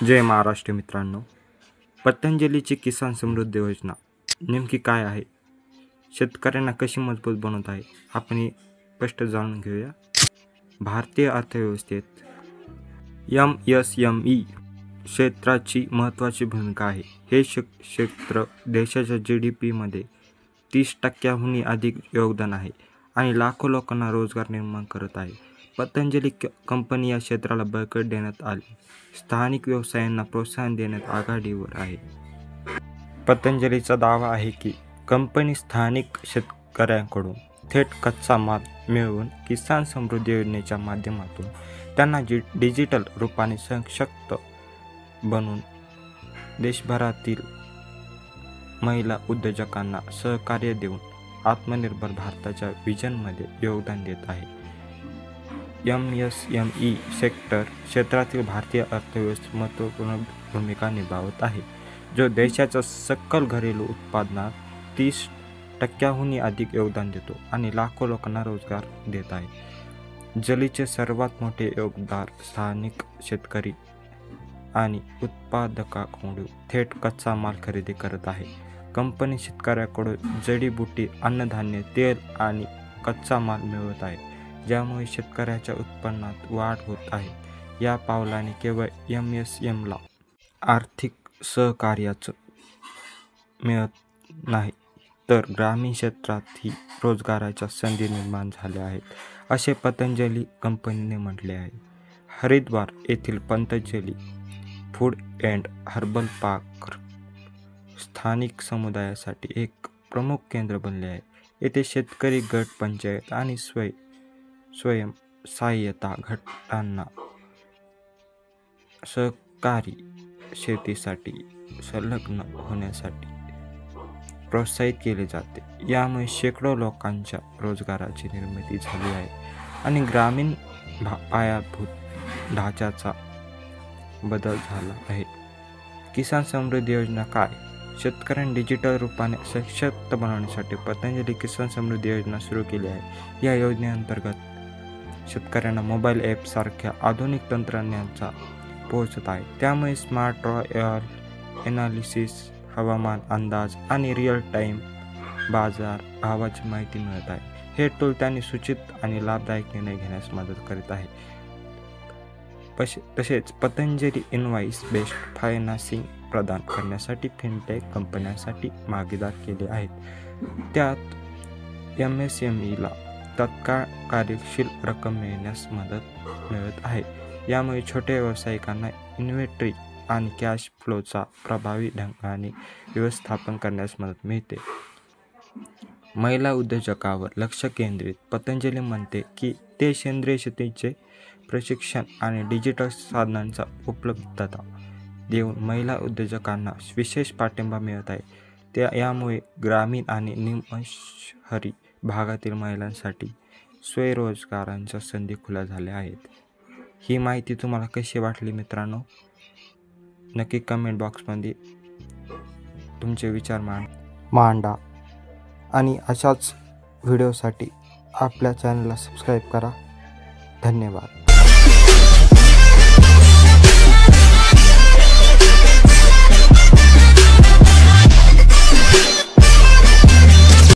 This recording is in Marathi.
जय महाराष्ट्र मित्रांनो, पतंजलीची किसान समृद्धी योजना नेमकी काय आहे, शेतकऱ्यांना कशी मजबूत बनवत आहे, आपण हे स्पष्ट जाणून घेऊया. भारतीय अर्थव्यवस्थेत MSME क्षेत्राची महत्त्वाची भूमिका आहे. हे क्षेत्र देशाच्या GDPमध्ये 30% अधिक योगदान आहे आणि लाखो लोकांना रोजगार निर्माण करत आहे. पतंजली कंपनी या क्षेत्राला बळकटी देण्यात आली, स्थानिक व्यवसायांना प्रोत्साहन देण्यात आघाडीवर आहे. पतंजलीचा दावा आहे की कंपनी स्थानिक शेतकऱ्यांकडून थेट कच्चा माल मिळवून किसान समृद्धी योजनेच्या माध्यमातून त्यांना डिजिटल रूपाने सशक्त बनवून देशभरातील महिला उद्योजकांना सहकार्य देऊन आत्मनिर्भर भारताच्या विजनमध्ये योगदान देत आहे. MSME सेक्टर क्षेत्रातील भारतीय अर्थव्यवस्थेत महत्त्वपूर्ण भूमिका निभावत आहे, जो देशाच्या सकल घरेलू उत्पादनात 30% अधिक योगदान देतो आणि लाखो लोकांना रोजगार देत आहे. जलीचे सर्वात मोठे योगदार स्थानिक शेतकरी आणि उत्पादकांकडून थेट कच्चा माल खरेदी करत आहे. कंपनी शेतकऱ्याकडून जडीबुटी, अन्नधान्य, तेल आणि कच्चा माल मिळवत आहे, ज्यामुळे शेतकऱ्याच्या उत्पन्नात वाढ होत आहे. या पावलाने केवळ MSMEला आर्थिक सहकार्याच मिळत नाही, तर ग्रामीण क्षेत्रातही रोजगाराच्या संधी निर्माण झाल्या आहेत, असे पतंजली कंपनीने म्हटले आहे. हरिद्वार येथील Patanjali food and herbal park स्थानिक समुदायासाठी एक प्रमुख केंद्र बनले आहे. येथे शेतकरी गट, पंचायत आणि स्वयंसहाय्यता गटांना सहकारी शेतीसाठी संलग्न होण्यासाठी प्रोत्साहित केले जाते. यामुळे शेकडो लोकांच्या रोजगाराची निर्मिती झाली आहे आणि ग्रामीण पायाभूत ढाच्याचा बदल झाला आहे. किसान समृद्धी योजना काय? शेतकऱ्यांना डिजिटल रूपाने सशक्त बनवण्यासाठी पतंजली किसान समृद्धी योजना सुरू केली आहे. या योजनेअंतर्गत शेतकऱ्यांना मोबाईल ॲप सारख्या आधुनिक तंत्रज्ञानाचा पोहोचत आहे. त्यामुळे स्मार्ट रॉयल ॲनालिसिस, हवामान अंदाज आणि रिअल टाईम बाजार भावाची माहिती मिळत आहे. हे टूल त्यांनी सूचित आणि लाभदायक निर्णय घेण्यास मदत करीत आहे. तसेच पतंजली इनव्हॉइस बेस्ड फायनान्सिंग प्रदान करण्यासाठी फिनटेक कंपन्यांसाठी भागीदार केले आहेत. त्यात MSMEला तत्काळ कार्यशील रक्कम मिळण्यास मदत मिळत आहे. यामुळे छोट्या व्यावसायिकांना इन्व्हेंटरी आणि कॅश फ्लोचा प्रभावी ढंगाने व्यवस्थापन करण्यास मदत मिळते. महिला उद्योजकावर लक्ष केंद्रित पतंजली म्हणते की ते सेंद्रिय शेतीचे प्रशिक्षण आणि डिजिटल साधनांचा उपलब्धता देऊन महिला उद्योजकांना विशेष पाठिंबा मिळत आहे. यामुळे ग्रामीण आणि निमशहरी भागातील महिलांसाठी स्वयंरोजगारांच्या संधी खुल्या झाल्या आहेत. ही माहिती तुम्हाला कशी वाटली मित्रांनो? नक्की कमेंट बॉक्समध्ये तुमचे विचार मांडा आणि अशाच व्हिडिओसाठी आपल्या चॅनलला सबस्क्राईब करा. धन्यवाद.